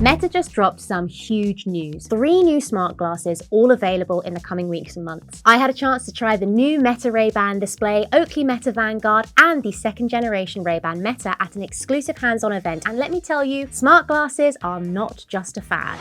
Meta just dropped some huge news. 3 new smart glasses, all available in the coming weeks and months. I had a chance to try the new Meta Ray-Ban display, Oakley Meta Vanguard, and the second generation Ray-Ban Meta at an exclusive hands-on event. And let me tell you, smart glasses are not just a fad.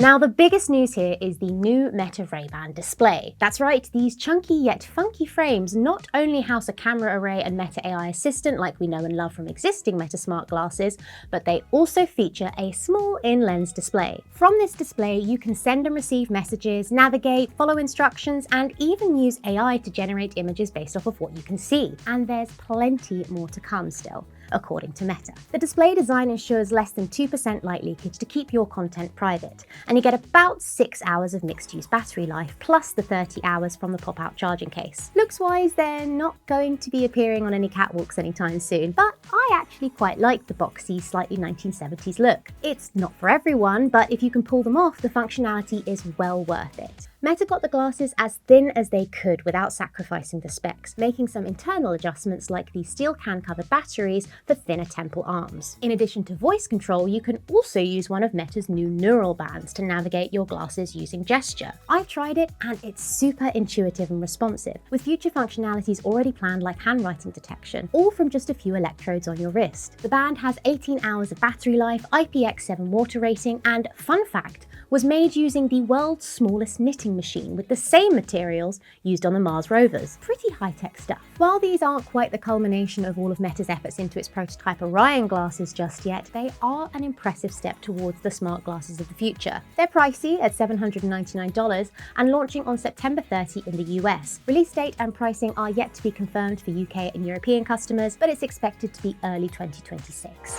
Now, the biggest news here is the new Meta Ray-Ban display. That's right, these chunky yet funky frames not only house a camera array and Meta AI assistant like we know and love from existing Meta smart glasses, but they also feature a small in-lens display. From this display, you can send and receive messages, navigate, follow instructions, and even use AI to generate images based off of what you can see. And there's plenty more to come still, according to Meta. The display design ensures less than 2% light leakage to keep your content private, and you get about 6 hours of mixed-use battery life, plus the 30 hours from the pop-out charging case. Looks-wise, they're not going to be appearing on any catwalks anytime soon, but I actually quite like the boxy, slightly 1970s look. It's not for everyone, but if you can pull them off, the functionality is well worth it. Meta got the glasses as thin as they could without sacrificing the specs, making some internal adjustments like the steel can-covered batteries for thinner temple arms. In addition to voice control, you can also use one of Meta's new neural bands to navigate your glasses using gesture. I've tried it and it's super intuitive and responsive, with future functionalities already planned like handwriting detection, all from just a few electrodes on your wrist. The band has 18 hours of battery life, IPX7 water rating, and fun fact, was made using the world's smallest knitting machine with the same materials used on the Mars rovers. Pretty high-tech stuff. While these aren't quite the culmination of all of Meta's efforts into its prototype Orion glasses just yet, they are an impressive step towards the smart glasses of the future. They're pricey at $799 and launching on September 30 in the US. Release date and pricing are yet to be confirmed for UK and European customers, but it's expected to be early 2026.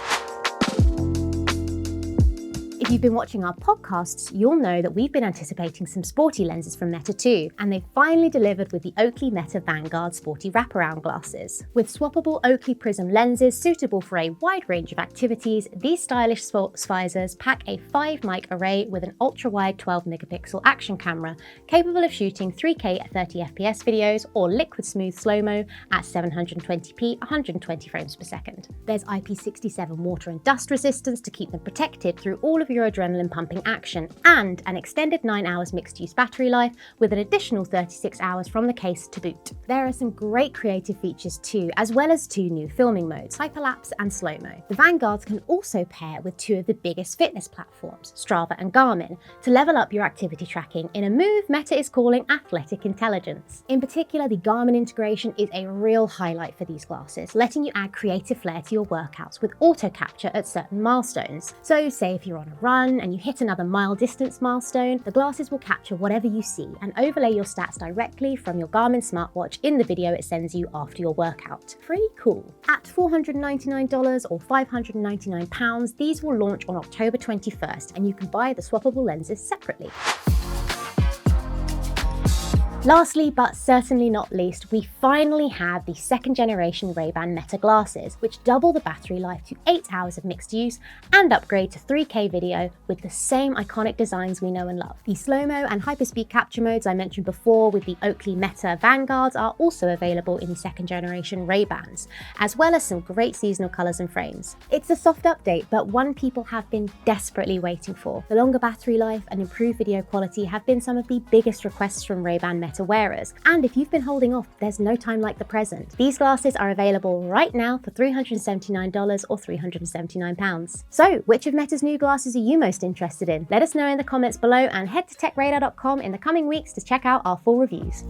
If you've been watching our podcasts, you'll know that we've been anticipating some sporty lenses from Meta too, and they've finally delivered with the Oakley Meta Vanguard sporty wraparound glasses. With swappable Oakley prism lenses suitable for a wide range of activities, these stylish sports visors pack a 5-mic array with an ultra-wide 12-megapixel action camera, capable of shooting 3K at 30 FPS videos or liquid smooth slow-mo at 720p 120 frames per second. There's IP67 water and dust resistance to keep them protected through all of your adrenaline pumping action, and an extended 9 hours mixed use battery life with an additional 36 hours from the case to boot. There are some great creative features too, as well as 2 new filming modes, hyperlapse and slow-mo. The Vanguards can also pair with 2 of the biggest fitness platforms, Strava and Garmin, to level up your activity tracking in a move Meta is calling athletic intelligence. In particular, the Garmin integration is a real highlight for these glasses, letting you add creative flair to your workouts with auto capture at certain milestones. So say if you're on a run and you hit another mile distance milestone, the glasses will capture whatever you see and overlay your stats directly from your Garmin smartwatch in the video it sends you after your workout. Pretty cool. At $499 or £599, these will launch on October 21st, and you can buy the swappable lenses separately. Lastly, but certainly not least, we finally have the second generation Ray-Ban Meta glasses, which double the battery life to 8 hours of mixed use and upgrade to 3K video with the same iconic designs we know and love. The slow-mo and hyperspeed capture modes I mentioned before with the Oakley Meta Vanguards are also available in the second generation Ray-Bans, as well as some great seasonal colours and frames. It's a soft update, but one people have been desperately waiting for. The longer battery life and improved video quality have been some of the biggest requests from Ray-Ban Meta wearers, and if you've been holding off, there's no time like the present. These glasses are available right now for $379 or £379. So, which of Meta's new glasses are you most interested in? Let us know in the comments below, and head to TechRadar.com in the coming weeks to check out our full reviews.